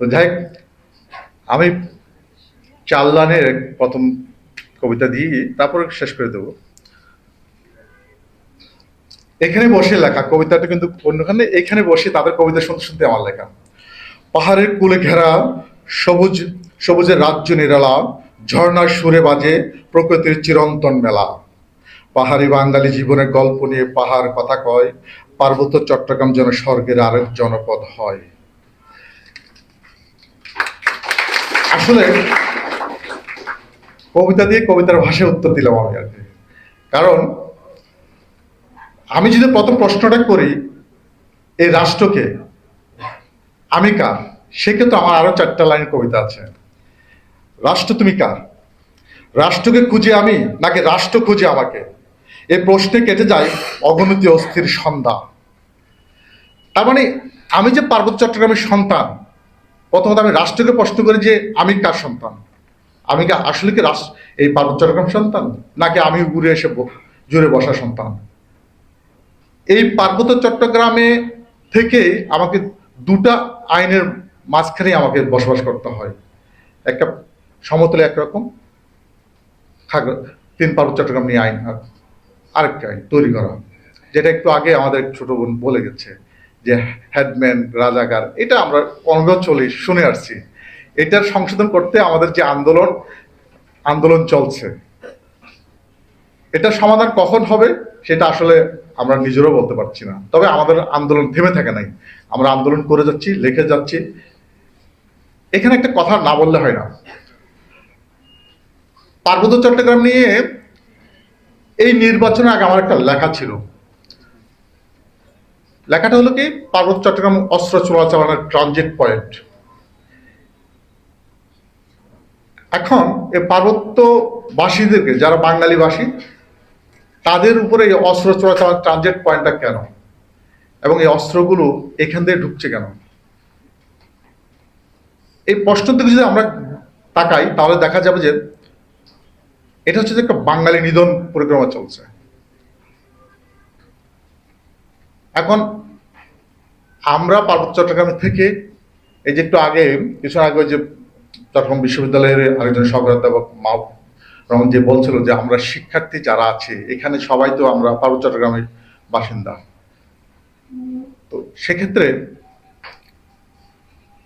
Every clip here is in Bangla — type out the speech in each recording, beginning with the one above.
তো যাই হোক, আমি চার লাইনের প্রথম কবিতা দিয়ে তারপরে শেষ করে দেবো। এখানে বসে লেখা কবিতাটা কিন্তু অন্যখানে, এখানে বসে তাদের কবিতা শুনতে শুনতে আমার লেখা। পাহাড়ের কুলে ঘেরা সবুজ, সবুজের রাজ্য নিরালা, ঝর্ণার সুরে বাজে প্রকৃতির চিরন্তন মেলা। পাহাড়ি বাঙালি জীবনের গল্প নিয়ে পাহাড় কথা কয়, পার্বত্য চট্টগ্রাম যেন স্বর্গের আরেক জনপদ হয়। আসলে কবিতা দিয়ে কবিতার ভাষায় উত্তর দিলাম আমি আর কি। কারণ আমি যদি প্রথম প্রশ্নটা করি, এই রাষ্ট্রকে আমি কার, সেক্ষেত্রে আমার আরো চারটা লাইন কবিতা আছে। রাষ্ট্র তুমি কার, রাষ্ট্রকে খুঁজে আমি নাকি রাষ্ট্র খুঁজে আমাকে, এই প্রশ্নে কেটে যায় অগণিত অস্থির সন্ধ্যা। তার মানে আমি যে পার্বত্য চট্টগ্রামের সন্তান, প্রথমত আমি রাষ্ট্রকে প্রশ্ন করি যে আমি কার সন্তান, আমি কি আসলে কি এই পার্বত্য চট্টগ্রাম সন্তান, নাকি আমি উড়ে এসে জুড়ে বসা সন্তান। এই পার্বত্য চট্টগ্রামে থেকে আমাকে দুটা আইনের মাঝখানে আমাকে বসবাস করতে হয়। একটা সমতলে একরকম, তিন পার্বত্য চট্টগ্রাম নিয়ে আইন, আরেকটা আইন তৈরি করা, যেটা একটু আগে আমাদের ছোট বোন বলে গেছে যে হেডম্যান রাজাকার, এটা আমরা অনবরত চলে শুনে আসছি। এটার সংশোধন করতে আমাদের যে আন্দোলন চলছে, এটা সমাধান কখন হবে সেটা আসলে আমরা নিজেরাও বলতে পারছি না। তবে আমাদের আন্দোলন থেমে থাকে নাই, আমরা আন্দোলন করে যাচ্ছি, লিখে যাচ্ছি। এখানে একটা কথা না বললে হয় না। পার্বত্য চট্টগ্রাম নিয়ে এই নির্বাচনের আগে আমার একটা লেখা ছিল। লেখাটা হলো কি, পার্বত্য চট্টগ্রাম অস্ত্র চোরাচালানের ট্রানজিট পয়েন্ট। এখন এই পার্বত্যবাসীদেরকে, যারা বাঙালিবাসী, তাদের উপরে এই অস্ত্র চোরাচালান ট্রানজিট পয়েন্টটা কেন, এবং এই অস্ত্রগুলো এখান থেকে ঢুকছে কেন, এই প্রশ্ন থেকে যদি আমরা তাকাই তাহলে দেখা যাবে যে এটা হচ্ছে যে একটা বাঙালি নিধন পরিক্রমা চলছে। এখন আমরা পার্বত্য চট্টগ্রাম থেকে, এই যে একটু আগে কিছু আগে যে চট্টগ্রাম বিশ্ববিদ্যালয়ের আরেকজন সহযোদ্ধা মা রহমান যে বলছিল যে আমরা শিক্ষার্থী যারা আছে এখানে সবাই তো আমরা পার্বত্য চট্টগ্রামের বাসিন্দা। তো সেক্ষেত্রে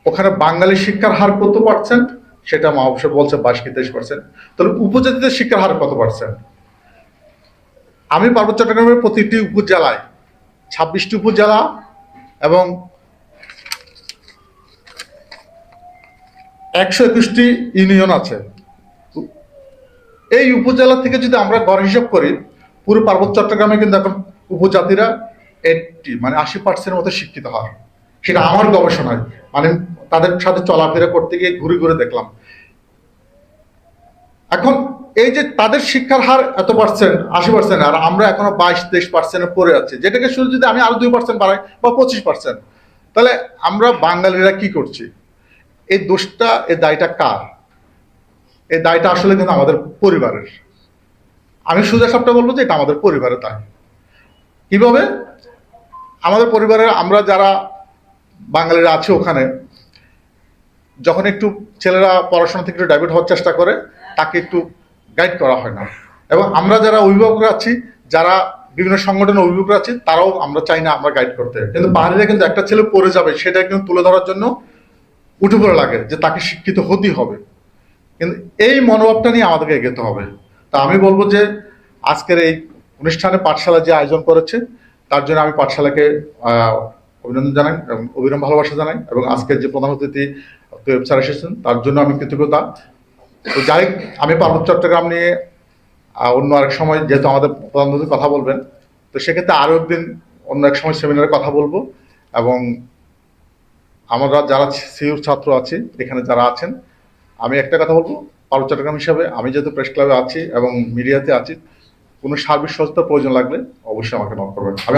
ওখানে বাঙালি শিক্ষার হার কত পার্সেন্ট, সেটা মহাবিশ্ব বলছে 22-23%। তাহলে উপজাতিদের শিক্ষার হার কত পার্সেন্ট? আমি পার্বত্য চট্টগ্রামের প্রতিটি উপজেলায় 26টি উপজেলা এবং 121টি ইউনিয়ন আছে। এই উপজেলা থেকে যদি আমরা গড় হিসাব করি, পুরো পার্বত্য চট্টগ্রামে কিন্তু এখন উপজাতিরা 80 মানে 80% মতো শিক্ষিত হয়। সেটা আমার গবেষণায়, মানে তাদের সাথে চলাফেরা করতে গিয়ে ঘুরে ঘুরে দেখলাম। এখন এই যে তাদের শিক্ষার হার এত পার্সেন্ট, 80%, আর আমরা এখনো 22-23% পড়ে আছি, যেটাকে শুধু যদি আমি আরো 2% বাড়াই বা 25%, তাহলে আমরা বাঙালিরা কি করছি? এই দোষটা, এই দায়টা কার? এই দায়টা আসলে কিন্তু আমাদের পরিবারের। আমি সোজা সাপটা বলবো যে এটা আমাদের পরিবারের দায়। কিভাবে? আমাদের পরিবারের আমরা যারা বাঙালিরা আছে ওখানে, যখন একটু ছেলেরা পড়াশোনা থেকে একটু ডাইভার্ট হওয়ার চেষ্টা করে, তাকে একটু গাইড করা হয় না। এবং আমরা যারা অভিভাবকরা আছি, যারা বিভিন্ন সংগঠনের অভিভাবকরা আছি, তারাও আমরা চাই না আমরা গাইড করতে। কিন্তু পাহাড়িরা কিন্তু একটা ছেলে পড়ে যাবে সেটা কিন্তু তুলে ধরার জন্য উঠে পড়ে লাগে যে তাকে শিক্ষিত হতেই হবে। কিন্তু এই মনোভাবটা নিয়ে আমাদেরকে এগোতে হবে। তা আমি বলবো যে আজকের এই অনুষ্ঠানে পাঠশালা যে আয়োজন করেছে, তার জন্য আমি পাঠশালাকে অভিনন্দন জানাই এবং অভিনন্দন ভালোবাসা জানাই, এবং আজকের যে প্রধান অতিথি তৈয়ব স্যার এসেছেন তার জন্য আমি কৃতজ্ঞতা। তো যাই হোক, আমি পার্বত্য চট্টগ্রাম নিয়ে অন্য আরেক সময়, যেহেতু আমাদের প্রধান অতিথি কথা বলবেন, তো সেক্ষেত্রে আরও একদিন অন্য এক সময় সেমিনারে কথা বলবো। এবং আমরা যারা সিইউর ছাত্র আছি এখানে যারা আছেন, আমি একটা কথা বলবো, পার্বত্য চট্টগ্রাম হিসাবে আমি যেহেতু প্রেস ক্লাবে আছি এবং মিডিয়াতে আছি, কোনো সার্বিক সহায়তার প্রয়োজন লাগলে অবশ্যই আমাকে নক করবেন। আমি